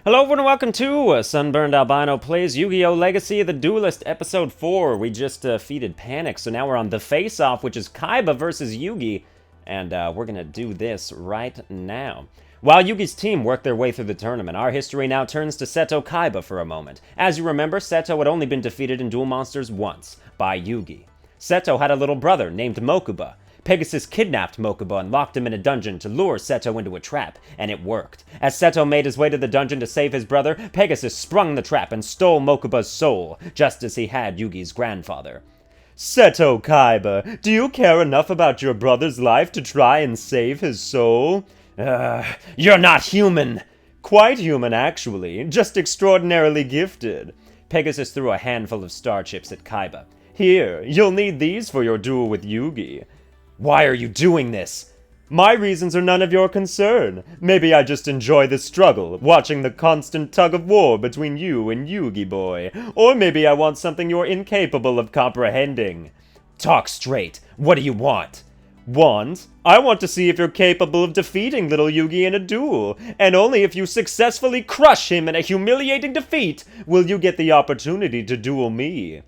Hello everyone and welcome to Sunburned Albino Plays Yu-Gi-Oh! Legacy of the Duelist, Episode 4. We just defeated Panic, so now we're on the face-off, which is Kaiba versus Yugi, and we're gonna do this right now. While Yugi's team worked their way through the tournament, our history now turns to Seto Kaiba for a moment. As you remember, Seto had only been defeated in Duel Monsters once, by Yugi. Seto had a little brother named Mokuba. Pegasus kidnapped Mokuba and locked him in a dungeon to lure Seto into a trap, and it worked. As Seto made his way to the dungeon to save his brother, Pegasus sprung the trap and stole Mokuba's soul, just as he had Yugi's grandfather. Seto Kaiba, do you care enough about your brother's life to try and save his soul? You're not human! Quite human, actually. Just extraordinarily gifted. Pegasus threw a handful of star chips at Kaiba. Here, you'll need these for your duel with Yugi. Why are you doing this? My reasons are none of your concern. Maybe I just enjoy the struggle, watching the constant tug-of-war between you and Yugi boy. Or maybe I want something you're incapable of comprehending. Talk straight. What do you want? Want? I want to see if you're capable of defeating little Yugi in a duel, and only if you successfully crush him in a humiliating defeat will you get the opportunity to duel me.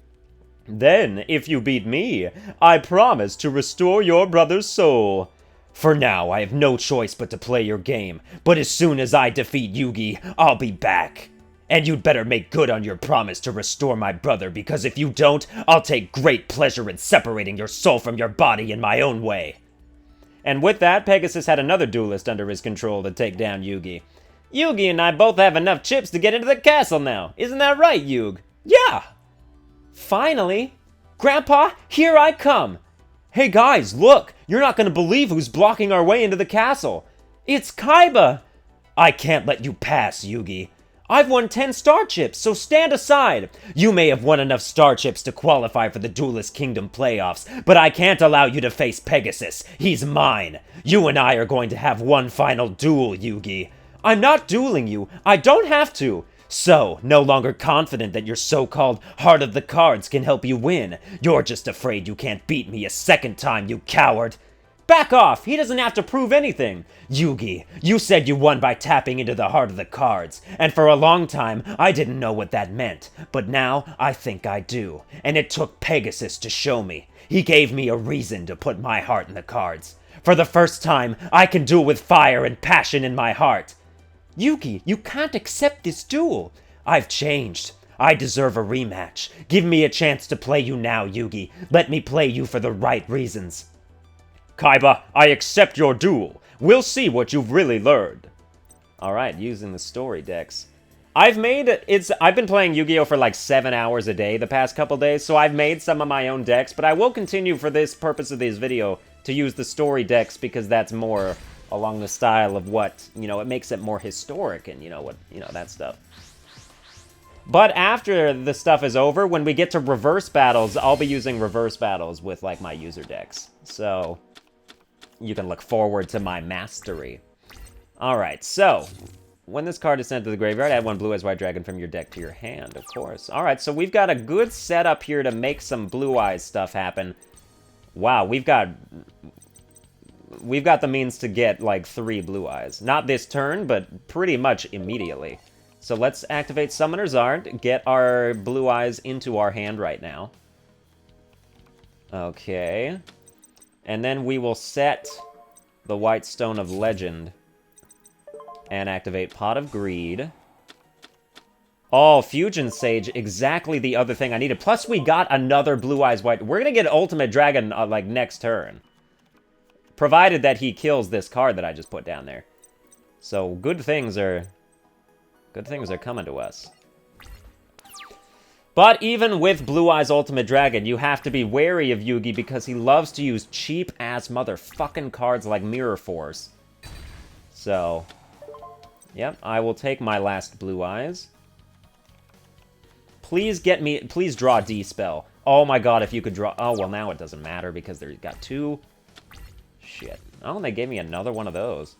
Then, if you beat me, I promise to restore your brother's soul. For now, I have no choice but to play your game, but as soon as I defeat Yugi, I'll be back. And you'd better make good on your promise to restore my brother, because if you don't, I'll take great pleasure in separating your soul from your body in my own way. And with that, Pegasus had another duelist under his control to take down Yugi. Yugi and I both have enough chips to get into the castle now. Isn't that right, Yug? Yeah! Finally! Grandpa, here I come! Hey guys, look! You're not gonna believe who's blocking our way into the castle! It's Kaiba! I can't let you pass, Yugi. I've won 10 star chips, so stand aside! You may have won enough star chips to qualify for the Duelist Kingdom playoffs, but I can't allow you to face Pegasus. He's mine! You and I are going to have one final duel, Yugi. I'm not dueling you. I don't have to. So, no longer confident that your so-called Heart of the Cards can help you win. You're just afraid you can't beat me a second time, you coward. Back off! He doesn't have to prove anything. Yugi, you said you won by tapping into the Heart of the Cards, and for a long time, I didn't know what that meant. But now, I think I do. And it took Pegasus to show me. He gave me a reason to put my heart in the cards. For the first time, I can duel with fire and passion in my heart. Yugi, you can't accept this duel. I've changed. I deserve a rematch. Give me a chance to play you now, Yugi. Let me play you for the right reasons. Kaiba, I accept your duel. We'll see what you've really learned. Alright, using the story decks. I've been playing Yu-Gi-Oh! For like 7 hours a day the past couple days, so I've made some of my own decks, but I will continue for this purpose of this video to use the story decks because that's more along the style of what, it makes it more historic and, that stuff. But after the stuff is over, when we get to reverse battles, I'll be using reverse battles with, my user decks. So, you can look forward to my mastery. Alright, so, when this card is sent to the graveyard, add one Blue Eyes White Dragon from your deck to your hand, of course. Alright, so we've got a good setup here to make some Blue Eyes stuff happen. Wow, we've got the means to get, 3 Blue Eyes. Not this turn, but pretty much immediately. So let's activate Summoner's Art, get our Blue Eyes into our hand right now. Okay. And then we will set the White Stone of Legend and activate Pot of Greed. Oh, Fusion Sage, exactly the other thing I needed. Plus, we got another Blue Eyes White. We're gonna get Ultimate Dragon, next turn. Provided that he kills this card that I just put down there. So, good things are coming to us. But even with Blue Eyes Ultimate Dragon, you have to be wary of Yugi because he loves to use cheap-ass motherfucking cards like Mirror Force. So, yep, I will take my last Blue Eyes. Please draw D-Spell. Oh my god, if you could draw... Oh, well, now it doesn't matter because they've got 2... Shit. Oh, they gave me another one of those.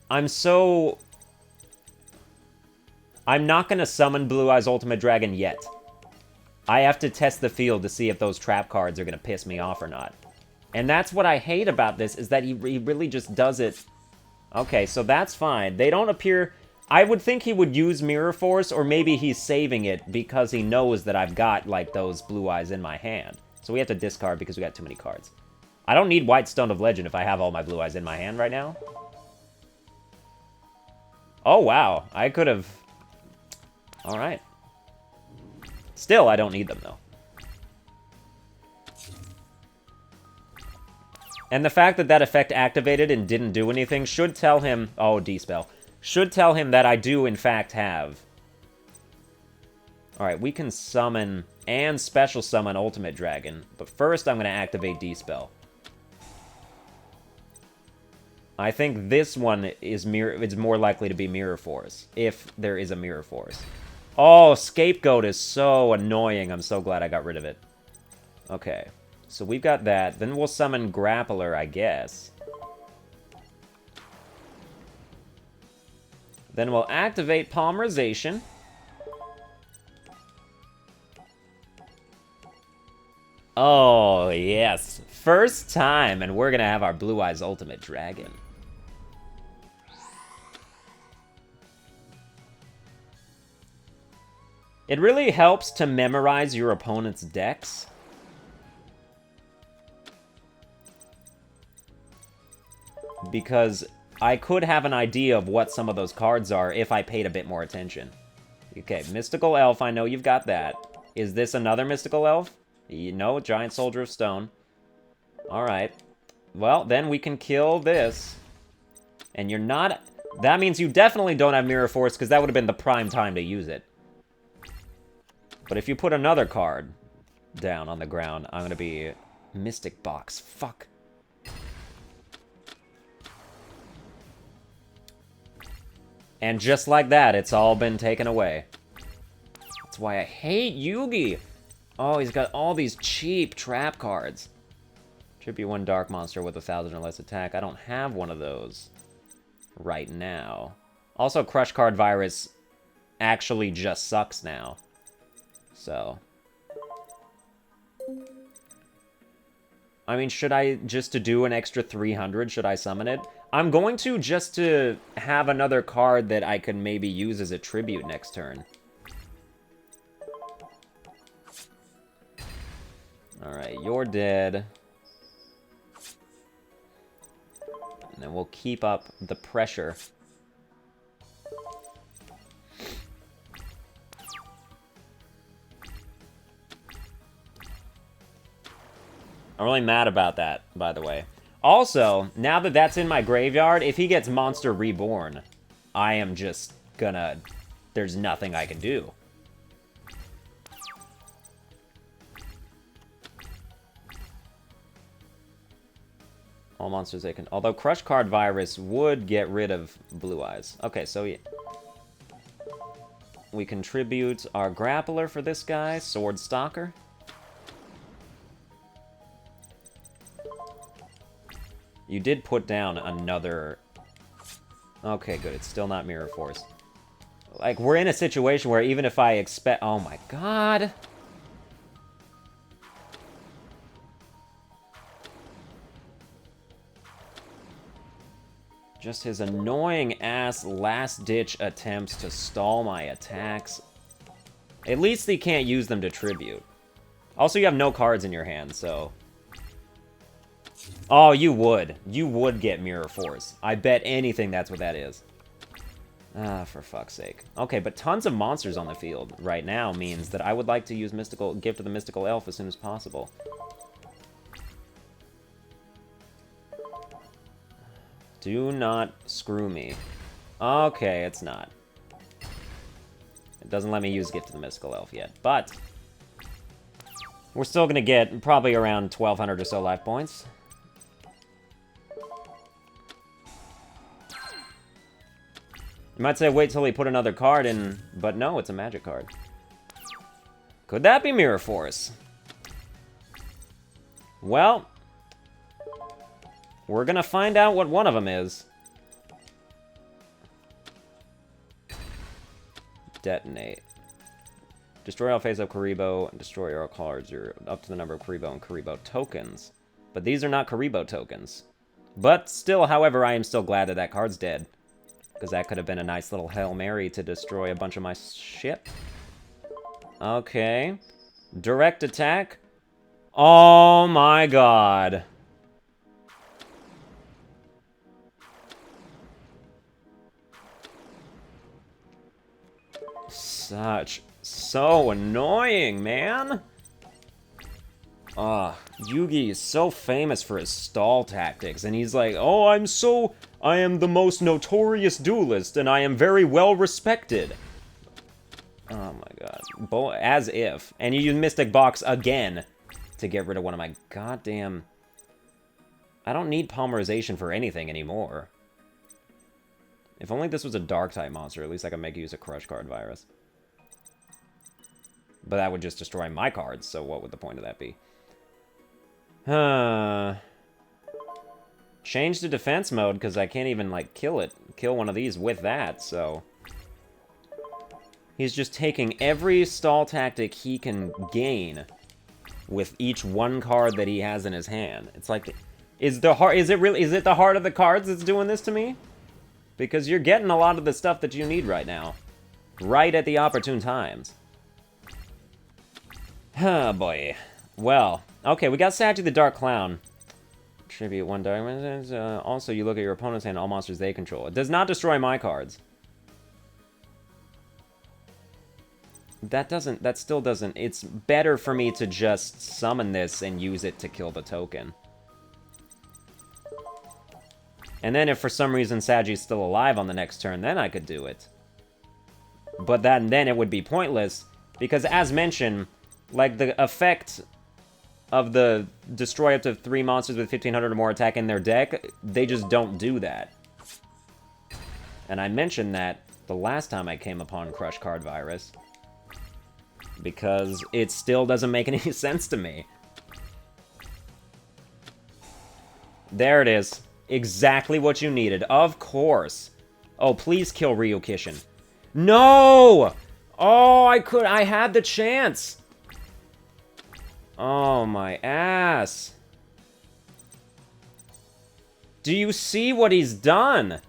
I'm not gonna summon Blue Eyes Ultimate Dragon yet. I have to test the field to see if those trap cards are gonna piss me off or not. And that's what I hate about this, is that he really just does it Okay, so that's fine. They don't appear... I would think he would use Mirror Force, or maybe he's saving it because he knows that I've got, like, those blue eyes in my hand. So we have to discard because we got too many cards. I don't need White Stone of Legend if I have all my blue eyes in my hand right now. Oh, wow. I could have... Alright. Still, I don't need them, though. And the fact that that effect activated and didn't do anything should tell him... Oh, D-Spell. Should tell him that I do, in fact, have. Alright, we can summon and special summon Ultimate Dragon. But first, I'm going to activate D-Spell. I think this one is more likely to be Mirror Force, if there is a Mirror Force. Oh, Scapegoat is so annoying. I'm so glad I got rid of it. Okay, so we've got that. Then we'll summon Grappler, I guess. Then we'll activate Polymerization. Oh, yes. First time, and we're going to have our Blue Eyes Ultimate Dragon. It really helps to memorize your opponent's decks. Because I could have an idea of what some of those cards are if I paid a bit more attention. Okay, Mystical Elf, I know you've got that. Is this another Mystical Elf? No, Giant Soldier of Stone. Alright. Well, then we can kill this. And you're not... That means you definitely don't have Mirror Force, because that would have been the prime time to use it. But if you put another card down on the ground, I'm going to be... Mystic Box. Fuck. And just like that, it's all been taken away. That's why I hate Yugi. Oh, he's got all these cheap trap cards. Tribute one dark monster with 1,000 or less attack. I don't have one of those right now. Also, Crush Card Virus actually just sucks now. So. I mean, should I, just to do an extra 300, should I summon it? I'm going to just to have another card that I can maybe use as a tribute next turn. Alright, you're dead. And then we'll keep up the pressure. I'm really mad about that, by the way. Also, now that that's in my graveyard, if he gets Monster Reborn, I am just gonna... There's nothing I can do. All monsters they can... Although Crush Card Virus would get rid of Blue Eyes. Okay, so we contribute our Grappler for this guy, Sword Stalker. You did put down another... Okay, good. It's still not Mirror Force. Like, we're in a situation where even if I expect... Oh my god! Just his annoying-ass last-ditch attempts to stall my attacks. At least he can't use them to tribute. Also, you have no cards in your hand, so... Oh, you would. You would get Mirror Force. I bet anything that's what that is. Ah, for fuck's sake. Okay, but tons of monsters on the field right now means that I would like to use Gift of the Mystical Elf as soon as possible. Do not screw me. Okay, it's not. It doesn't let me use Gift of the Mystical Elf yet, but... We're still going to get probably around 1,200 or so life points. You might say wait till he put another card in, but no, it's a magic card. Could that be Mirror Force? Well, we're gonna find out what one of them is. Detonate. Destroy all face-up Karibo, and destroy all cards. You're up to the number of Karibo and Karibo tokens. But these are not Karibo tokens. But still, however, I am still glad that that card's dead. Because that could have been a nice little Hail Mary to destroy a bunch of my shit. Okay. Direct attack. Oh my god. So annoying, man. Yugi is so famous for his stall tactics, and he's like, oh, I am the most notorious duelist, and I am very well respected. Oh my god. As if. And you use Mystic Box again to get rid of one of my goddamn... I don't need Polymerization for anything anymore. If only this was a Dark-type monster, at least I could make use of Crush Card Virus. But that would just destroy my cards, so what would the point of that be? Change to defense mode, because I can't even, like, kill one of these with that, so... He's just taking every stall tactic he can gain with each one card that he has in his hand. It's like, is it the heart of the cards that's doing this to me? Because you're getting a lot of the stuff that you need right now. Right at the opportune times. Oh boy. Well, okay, we got Saji the Dark Clown. Tribute 1 diamond. Also, you look at your opponent's hand, all monsters they control. It does not destroy my cards. That still doesn't... It's better for me to just summon this and use it to kill the token. And then if for some reason Saji's still alive on the next turn, then I could do it. But then it would be pointless, because as mentioned, like, the effect of the destroy up to 3 monsters with 1500 or more attack in their deck, they just don't do that. And I mentioned that the last time I came upon Crush Card Virus, because it still doesn't make any sense to me. There it is. Exactly what you needed. Of course. Oh, please kill Ryukishin. No! Oh, I had the chance. Oh, my ass. Do you see what he's done?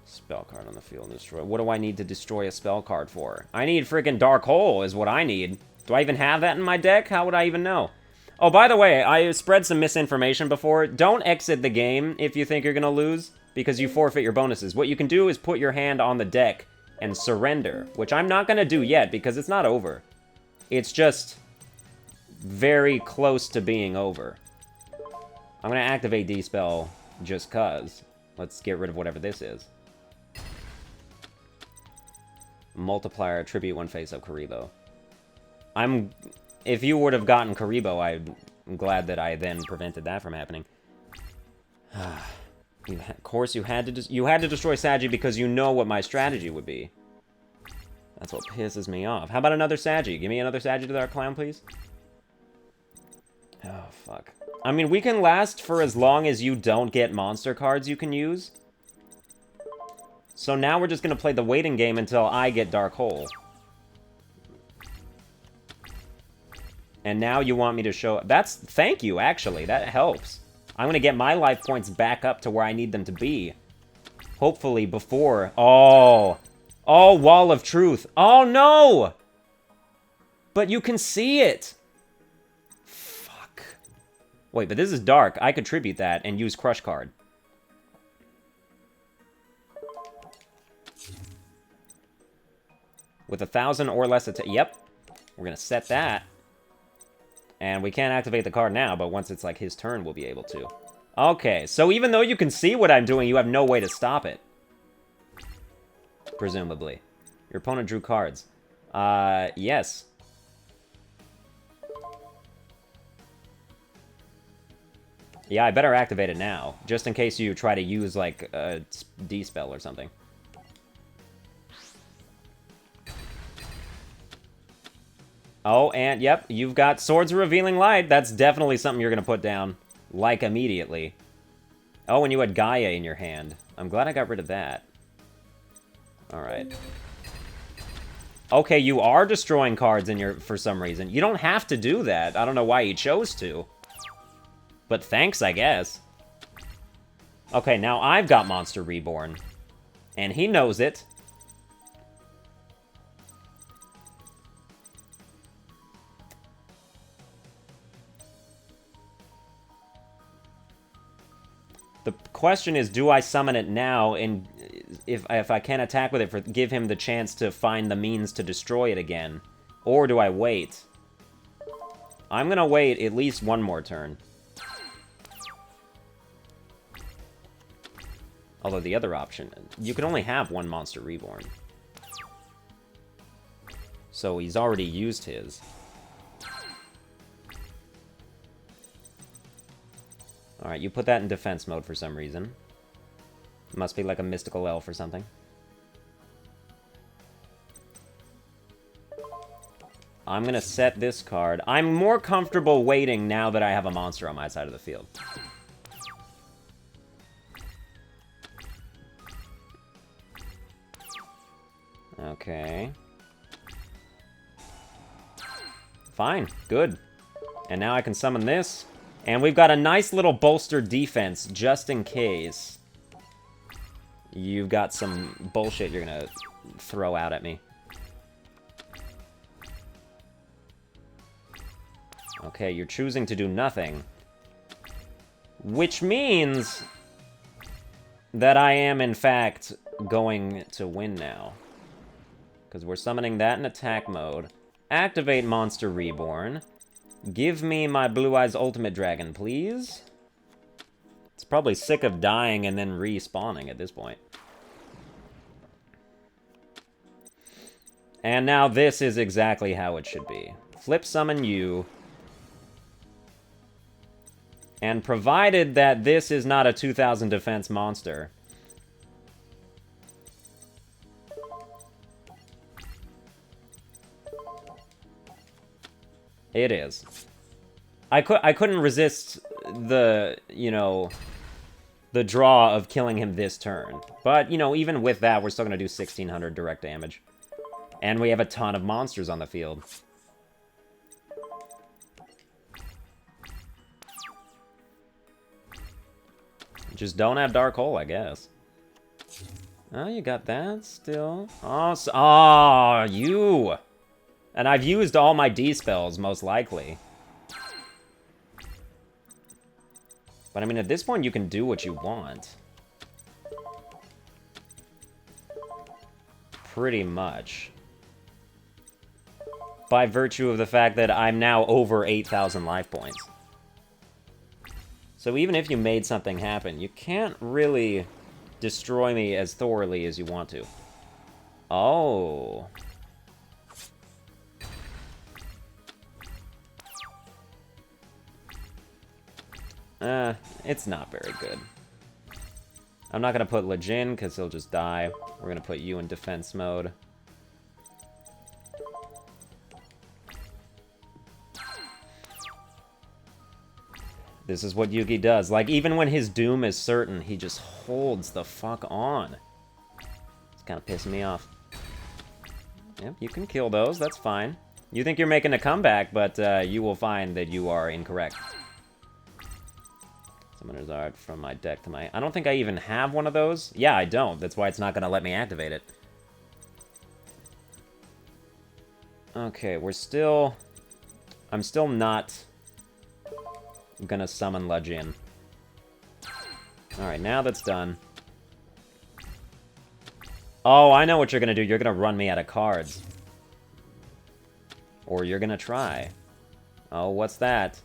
Spell card on the field and destroy. What do I need to destroy a spell card for? I need freaking Dark Hole is what I need. Do I even have that in my deck? How would I even know? Oh, by the way, I spread some misinformation before. Don't exit the game if you think you're going to lose, because you forfeit your bonuses. What you can do is put your hand on the deck and surrender, which I'm not going to do yet because it's not over. It's just very close to being over. I'm going to activate D-Spell just cuz. Let's get rid of whatever this is. Multiplier, tribute 1 face-up Karibo. If you would have gotten Karibo, I'm glad that I then prevented that from happening. Of course, you had to destroy Saji because you know what my strategy would be. That's what pisses me off. How about another Saji? Give me another Saji to the Dark Clown, please. Oh, fuck. I mean, we can last for as long as you don't get monster cards you can use. So now we're just going to play the waiting game until I get Dark Hole. And now you want me to show... Thank you, actually. That helps. I'm going to get my life points back up to where I need them to be. Hopefully before... Oh! Oh, Wall of Truth. Oh, no! But you can see it! Fuck. Wait, but this is dark. I could tribute that and use Crush Card. With 1,000 or less attack. Yep. We're going to set that. And we can't activate the card now, but once it's like his turn, we'll be able to. Okay, so even though you can see what I'm doing, you have no way to stop it. Presumably. Your opponent drew cards. Yes. Yeah, I better activate it now, just in case you try to use, like, a D-spell or something. Oh, and, yep, you've got Swords of Revealing Light. That's definitely something you're going to put down, like, immediately. Oh, and you had Gaia in your hand. I'm glad I got rid of that. Alright. Okay, you are destroying cards in your for some reason. You don't have to do that. I don't know why you chose to. But thanks, I guess. Okay, now I've got Monster Reborn. And he knows it. The question is, do I summon it now, and if I can attack with it, give him the chance to find the means to destroy it again? Or do I wait? I'm gonna wait at least one more turn. Although the other option, you can only have one Monster Reborn. So he's already used his. Alright, you put that in defense mode for some reason. It must be like a mystical elf or something. I'm gonna set this card. I'm more comfortable waiting now that I have a monster on my side of the field. Okay. Fine, good. And now I can summon this. And we've got a nice little bolstered defense, just in case you've got some bullshit you're gonna throw out at me. Okay, you're choosing to do nothing. Which means that I am, in fact, going to win now. Because we're summoning that in attack mode. Activate Monster Reborn. Give me my Blue Eyes Ultimate Dragon, please. It's probably sick of dying and then respawning at this point. And now this is exactly how it should be. Flip summon you. And provided that this is not a 2000 defense monster. It is. I couldn't resist the, you know, the draw of killing him this turn. But, you know, even with that, we're still going to do 1600 direct damage. And we have a ton of monsters on the field. Just don't have Dark Hole, I guess. Oh, you got that still. Oh, oh, you! And I've used all my D-spells, most likely. But I mean, at this point, you can do what you want. Pretty much. By virtue of the fact that I'm now over 8,000 life points. So even if you made something happen, you can't really destroy me as thoroughly as you want to. Oh. It's not very good. I'm not gonna put Lejin, because he'll just die. We're gonna put you in defense mode. This is what Yugi does. Like, even when his doom is certain, he just holds the fuck on. It's kind of pissing me off. Yep, you can kill those. That's fine. You think you're making a comeback, but you will find that you are incorrect. Summoner's Art from my deck to my... I don't think I even have one of those. Yeah, I don't. That's why it's not going to let me activate it. Okay, we're still... I'm still not gonna summon Lejin. Alright, now that's done. Oh, I know what you're gonna do. You're gonna run me out of cards. Or you're gonna try. Oh, what's that?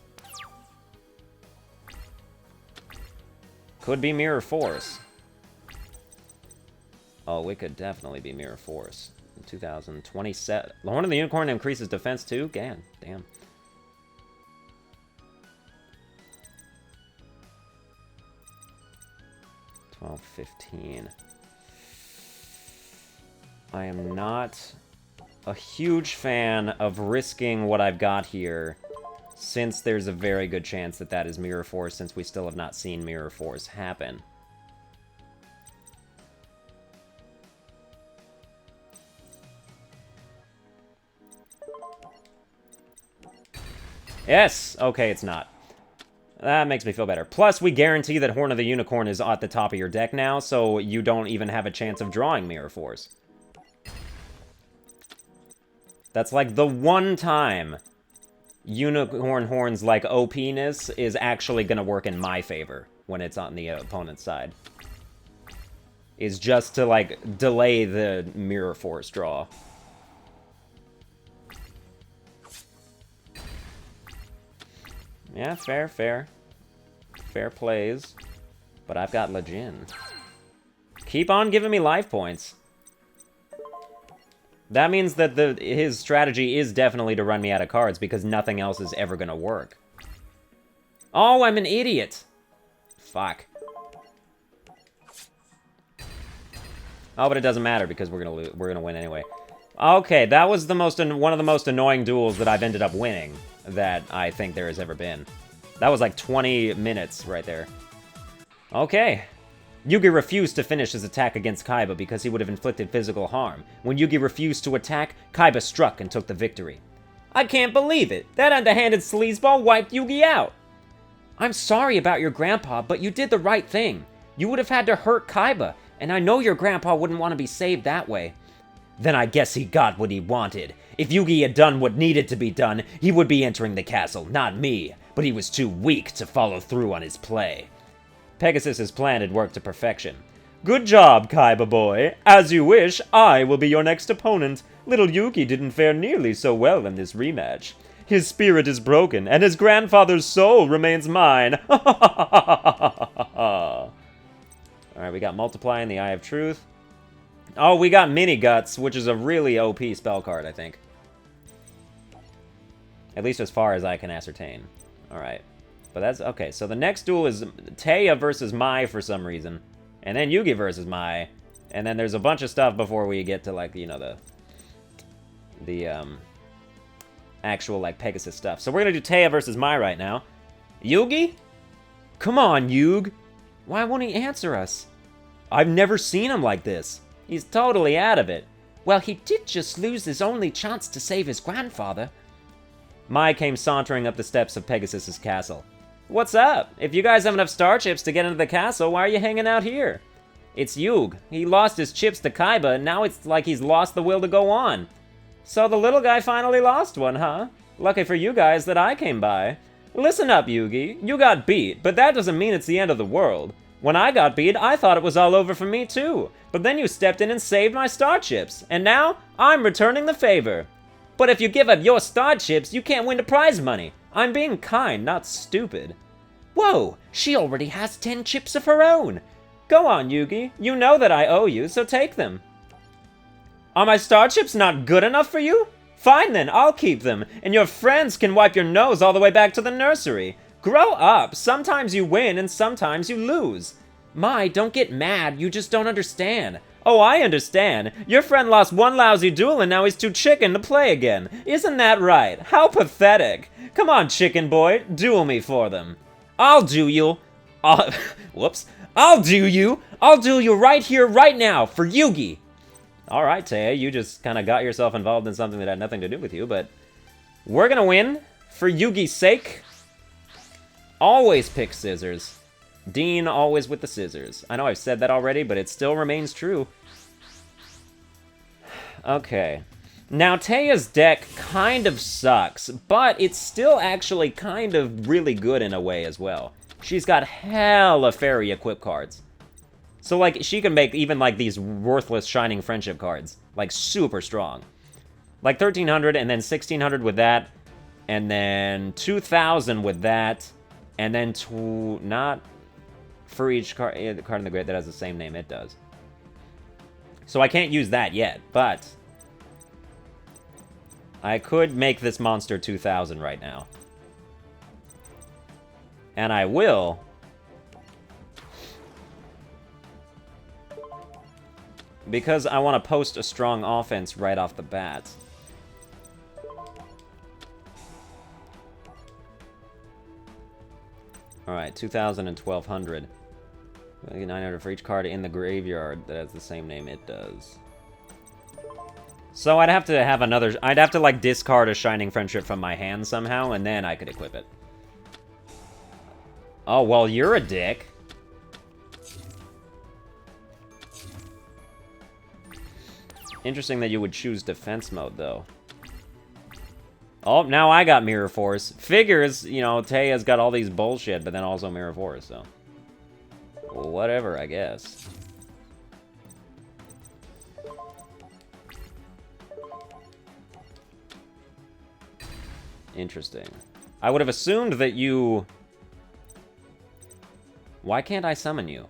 Could be Mirror Force. Oh, it could definitely be Mirror Force. 2027. The Horn of the Unicorn increases defense too? Damn. 12-15. I am not a huge fan of risking what I've got here, since there's a very good chance that that is Mirror Force, since we still have not seen Mirror Force happen. Yes! Okay, it's not. That makes me feel better. Plus, we guarantee that Horn of the Unicorn is at the top of your deck now, so you don't even have a chance of drawing Mirror Force. That's like the one time Unicorn Horn's, like, OP-ness is actually gonna work in my favor when it's on the opponent's side. Is just to, like, delay the Mirror Force draw. Yeah, fair, fair. Fair plays. But I've got Lejin. Keep on giving me life points. That means that his strategy is definitely to run me out of cards because nothing else is ever gonna work. Oh, I'm an idiot! Fuck. Oh, but it doesn't matter because we're gonna win anyway. Okay, that was one of the most annoying duels that I've ended up winning that I think there has ever been. That was like 20 minutes right there. Okay. Yugi refused to finish his attack against Kaiba because he would have inflicted physical harm. When Yugi refused to attack, Kaiba struck and took the victory. I can't believe it! That underhanded sleazeball wiped Yugi out! I'm sorry about your grandpa, but you did the right thing. You would have had to hurt Kaiba, and I know your grandpa wouldn't want to be saved that way. Then I guess he got what he wanted. If Yugi had done what needed to be done, he would be entering the castle, not me. But he was too weak to follow through on his play. Pegasus's plan had worked to perfection. Good job, Kaiba boy. As you wish, I will be your next opponent. Little Yugi didn't fare nearly so well in this rematch. His spirit is broken, and his grandfather's soul remains mine. Alright, we got Multiply in the Eye of Truth. Oh, we got Mini Guts, which is a really OP spell card, I think. At least as far as I can ascertain. Alright. But that's... Okay, so the next duel is Taya versus Mai for some reason. And then Yugi versus Mai. And then there's a bunch of stuff before we get to, like, you know, the actual, like, Pegasus stuff. So we're gonna do Taya versus Mai right now. Yugi? Come on, Yug. Why won't he answer us? I've never seen him like this. He's totally out of it. Well, he did just lose his only chance to save his grandfather. Mai came sauntering up the steps of Pegasus's castle. What's up? If you guys have enough star chips to get into the castle, why are you hanging out here? It's Yug. He lost his chips to Kaiba, and now it's like he's lost the will to go on. So the little guy finally lost one, huh? Lucky for you guys that I came by. Listen up, Yugi. You got beat, but that doesn't mean it's the end of the world. When I got beat, I thought it was all over for me too. But then you stepped in and saved my star chips, and now I'm returning the favor. But if you give up your star chips, you can't win the prize money. I'm being kind, not stupid. Whoa, she already has 10 chips of her own. Go on, Yugi. You know that I owe you, so take them. Are my star chips not good enough for you? Fine then, I'll keep them, and your friends can wipe your nose all the way back to the nursery. Grow up. Sometimes you win and sometimes you lose. Mai, don't get mad. You just don't understand. Oh, I understand. Your friend lost one lousy duel and now he's too chicken to play again. Isn't that right? How pathetic. Come on, chicken boy. Duel me for them. I'll do you. Whoops. I'll do you. I'll duel you right here, right now, for Yugi. All right, Taya, you just kind of got yourself involved in something that had nothing to do with you, but we're gonna win for Yugi's sake. Always pick scissors. Dean always with the scissors. I know I've said that already, but it still remains true. Okay. Now, Taya's deck kind of sucks, but it's still actually kind of really good in a way as well. She's got hella fairy equip cards. So, like, she can make even, like, these worthless Shining Friendship cards, like, super strong. Like, 1,300, and then 1,600 with that, and then 2,000 with that, and then not for each card in the grid that has the same name it does. So I can't use that yet, but I could make this monster 2,000 right now. And I will. Because I want to post a strong offense right off the bat. Alright, 2,000 and 1,200. 900 for each card in the graveyard that has the same name it does. So I'd have to have another... I'd have to, like, discard a Shining Friendship from my hand somehow, and then I could equip it. Oh, well, you're a dick. Interesting that you would choose defense mode, though. Oh, now I got Mirror Force. Figures, you know, Teia's got all these bullshit, but then also Mirror Force, so... Whatever, I guess. Interesting. I would have assumed that you... Why can't I summon you?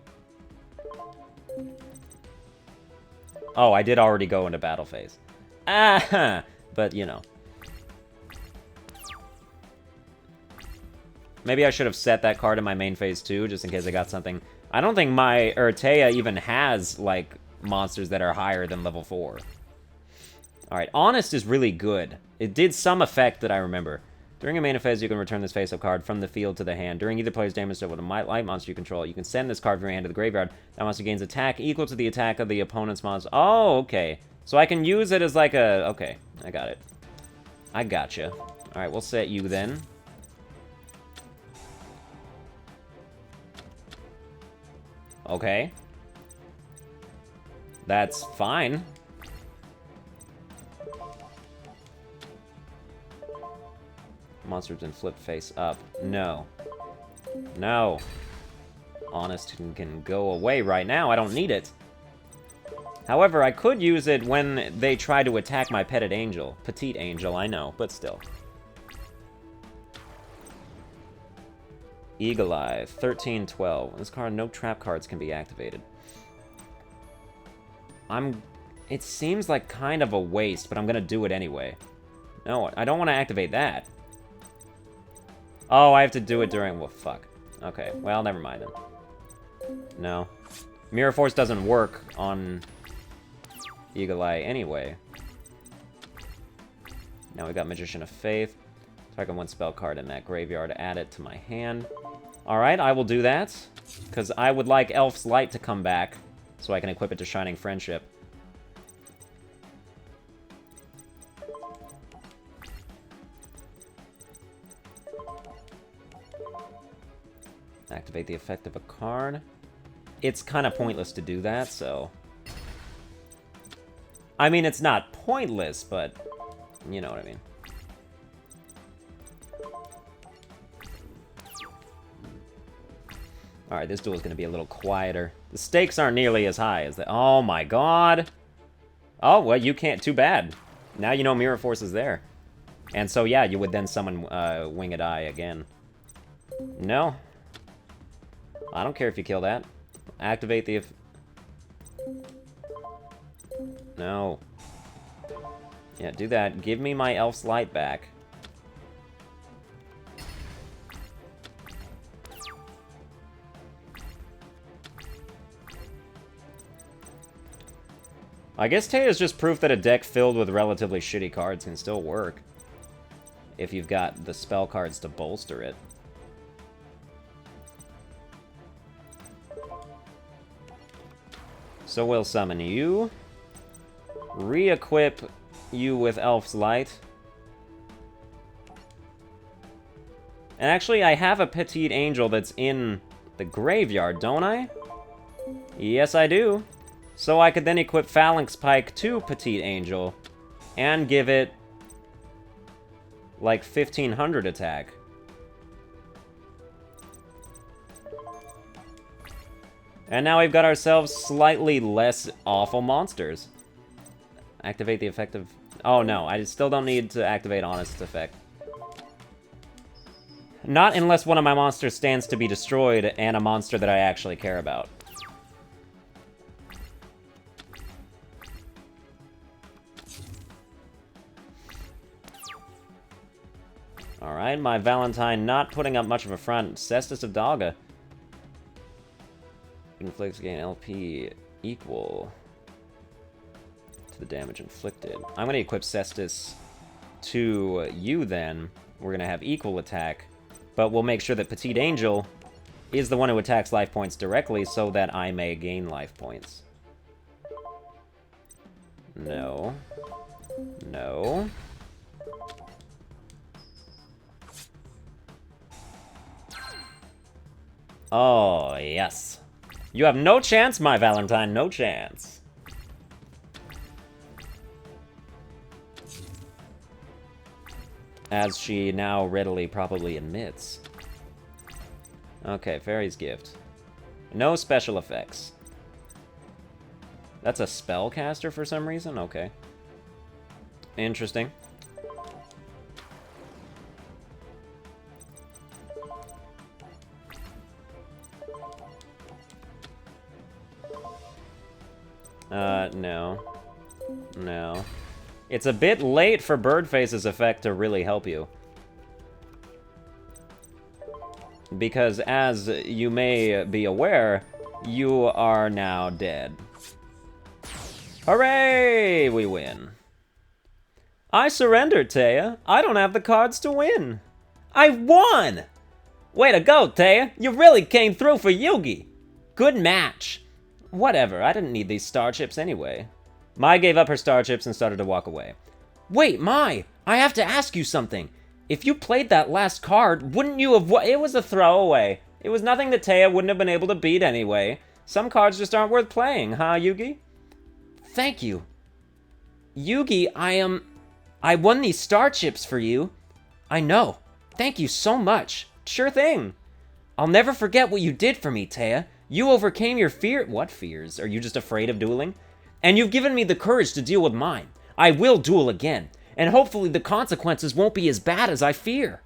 Oh, I did already go into battle phase. Ah, but, you know. Maybe I should have set that card in my main phase too, just in case I got something... I don't think my... Teiya even has, like, monsters that are higher than level 4. Alright, Honest is really good. It did some effect that I remember. During a main phase, you can return this face-up card from the field to the hand. During either player's damage with a light monster you control, you can send this card from your hand to the graveyard. That monster gains attack equal to the attack of the opponent's monster. Oh, okay. So I can use it as like a... Okay, I got it. I gotcha. Alright, we'll set you then. Okay. That's fine. Monster's been flipped face up. No. No. Honest can go away right now. I don't need it. However, I could use it when they try to attack my petted angel. Petite angel, I know, but still. Eagle Eye, 13-12. This card, no trap cards can be activated. It seems like kind of a waste, but I'm gonna do it anyway. No, I don't want to activate that. Oh, I have to do it during... Well, fuck. Okay, well, never mind then. No. Mirror Force doesn't work on Eagle Eye anyway. Now we got Magician of Faith. Target one spell card in that graveyard, add it to my hand. Alright, I will do that. Because I would like Elf's Light to come back, so I can equip it to Shining Friendship. Activate the effect of a card. It's kind of pointless to do that, so... I mean, it's not pointless, but... You know what I mean. Alright, this duel is going to be a little quieter. The stakes aren't nearly as high as the... Oh my god! Oh, well, you can't... Too bad. Now you know Mirror Force is there. And so, yeah, you would then summon Winged Eye again. No. I don't care if you kill that. Activate the... No. Yeah, do that. Give me my Elf's Light back. I guess Teiya is just proof that a deck filled with relatively shitty cards can still work. If you've got the spell cards to bolster it. So we'll summon you. Re-equip you with Elf's Light. And actually, I have a Petite Angel that's in the graveyard, don't I? Yes, I do. So I could then equip Phalanx Pike to Petite Angel and give it like 1500 attack. And now we've got ourselves slightly less awful monsters. Activate the effect of... Oh no, I still don't need to activate Honest's effect. Not unless one of my monsters stands to be destroyed and a monster that I actually care about. Alright, my Valentine not putting up much of a front. Cestus of Daga. Inflicts gain LP equal to the damage inflicted. I'm going to equip Cestus to you then. We're going to have equal attack, but we'll make sure that Petite Angel is the one who attacks life points directly so that I may gain life points. No. No. Oh, yes. You have no chance, my Valentine, no chance. As she now readily probably admits. Okay, Fairy's Gift. No special effects. That's a spellcaster for some reason? Okay. Interesting. No. No. It's a bit late for Birdface's effect to really help you. Because, as you may be aware, you are now dead. Hooray! We win. I surrender, Taya. I don't have the cards to win. I won! Way to go, Taya. You really came through for Yugi. Good match. Whatever, I didn't need these star chips anyway. Mai gave up her star chips and started to walk away. Wait, Mai, I have to ask you something. If you played that last card, wouldn't you have It was a throwaway. It was nothing that Taya wouldn't have been able to beat anyway. Some cards just aren't worth playing, huh, Yugi? Thank you. Yugi, I won these star chips for you. I know. Thank you so much. Sure thing. I'll never forget what you did for me, Taya. You overcame your fear. What fears? Are you just afraid of dueling? And you've given me the courage to deal with mine. I will duel again, and hopefully the consequences won't be as bad as I fear.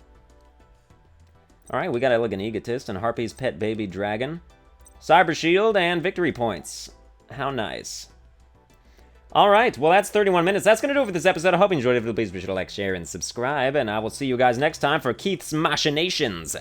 Alright, we got Elegant Egotist and Harpy's Pet Baby Dragon. Cyber Shield and victory points. How nice. Alright, well that's 31 minutes. That's going to do it for this episode. I hope you enjoyed it. Please be sure to like, share, and subscribe, and I will see you guys next time for Keith's Machinations.